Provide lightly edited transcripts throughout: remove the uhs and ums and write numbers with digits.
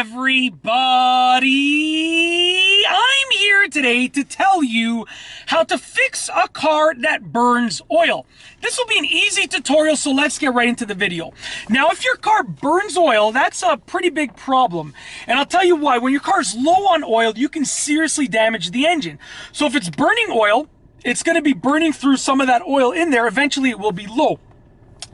everybody? I'm here today to tell you how to fix a car that burns oil. This will be an easy tutorial, so let's get right into the video. Now, if your car burns oil, that's a pretty big problem. And I'll tell you why. When your car is low on oil, you can seriously damage the engine. So if it's burning oil, it's going to be burning through some of that oil in there. Eventually, it will be low.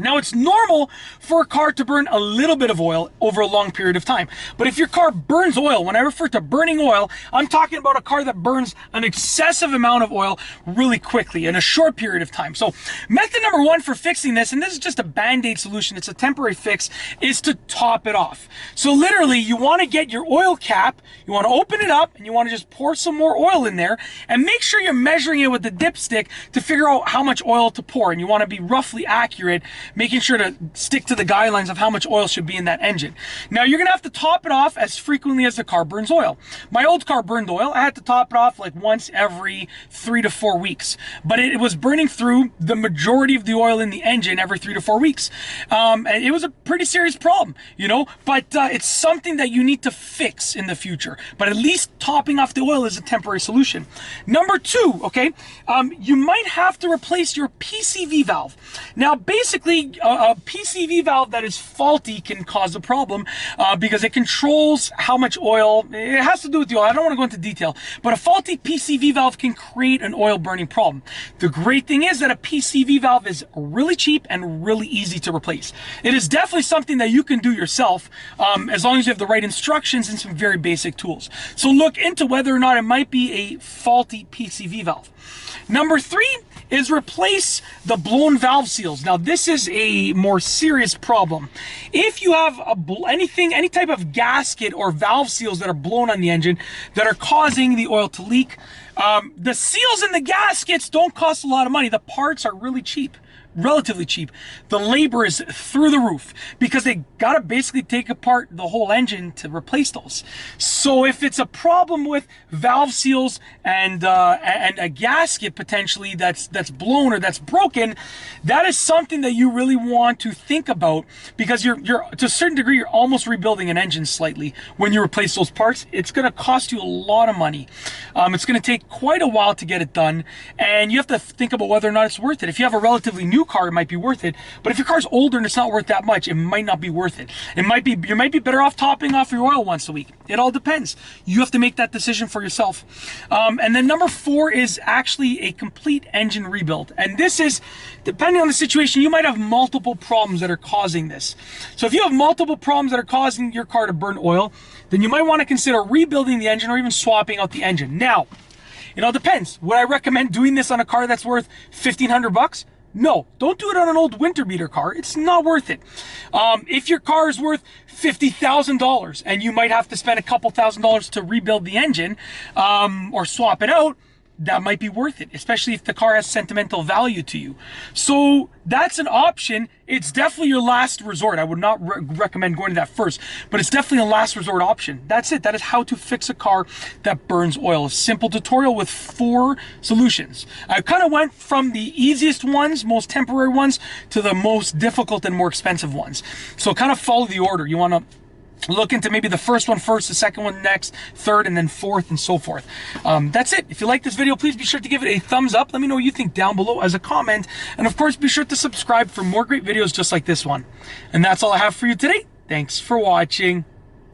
Now, it's normal for a car to burn a little bit of oil over a long period of time. But if your car burns oil, when I refer to burning oil, I'm talking about a car that burns an excessive amount of oil really quickly in a short period of time. So method number one for fixing this, and this is just a band-aid solution, it's a temporary fix, is to top it off. So literally, you want to get your oil cap, you want to open it up, and you want to just pour some more oil in there, and make sure you're measuring it with the dipstick to figure out how much oil to pour. And you want to be roughly accurate, making sure to stick to the guidelines of how much oil should be in that engine. Now, you're gonna have to top it off as frequently as the car burns oil. My old car burned oil. I had to top it off like once every 3 to 4 weeks, but it was burning through the majority of the oil in the engine every 3 to 4 weeks. And it was a pretty serious problem, you know, but it's something that you need to fix in the future. But at least topping off the oil is a temporary solution. Number two, okay, you might have to replace your PCV valve. Now, basically, a PCV valve that is faulty can cause a problem because it controls how much oil. It has to do with the oil. I don't want to go into detail, but a faulty PCV valve can create an oil burning problem. The great thing is that a PCV valve is really cheap and really easy to replace. It is definitely something that you can do yourself as long as you have the right instructions and some very basic tools. So look into whether or not it might be a faulty PCV valve. Number three is replace the blown valve seals. Now, this is a more serious problem. If you have any type of gasket or valve seals that are blown on the engine that are causing the oil to leak, the seals in the gaskets don't cost a lot of money. The parts are really cheap. Relatively cheap. The labor is through the roof because they gotta basically take apart the whole engine to replace those. So if it's a problem with valve seals and a gasket potentially that's blown or that's broken, that is something that you really want to think about, because you're to a certain degree you're almost rebuilding an engine slightly when you replace those parts. It's going to cost you a lot of money. It's going to take quite a while to get it done, and you have to think about whether or not it's worth it. If you have a relatively new car, it might be worth it, but if your car's older and it's not worth that much, it might not be worth it. You might be better off topping off your oil once a week. It all depends. You have to make that decision for yourself. And then number four is actually a complete engine rebuild, and this is depending on the situation. You might have multiple problems that are causing this. So if you have multiple problems that are causing your car to burn oil, then you might want to consider rebuilding the engine or even swapping out the engine. Now, it all depends. Would I recommend doing this on a car that's worth $1,500? No, don't do it on an old winter beater car. It's not worth it. If your car is worth $50,000 and you might have to spend a couple $1,000s to rebuild the engine or swap it out, that might be worth it, especially if the car has sentimental value to you. So that's an option. It's definitely your last resort. I would not recommend going to that first, but it's definitely a last resort option. That's it. That is how to fix a car that burns oil. A simple tutorial with 4 solutions. I kind of went from the easiest ones, most temporary ones, to the most difficult and more expensive ones. So kind of follow the order. You want to look into maybe the first one first, the second one next, third, and then fourth, and so forth. That's it. If you like this video, please be sure to give it a thumbs up. Let me know what you think down below as a comment. And of course, be sure to subscribe for more great videos just like this one. And that's all I have for you today. Thanks for watching.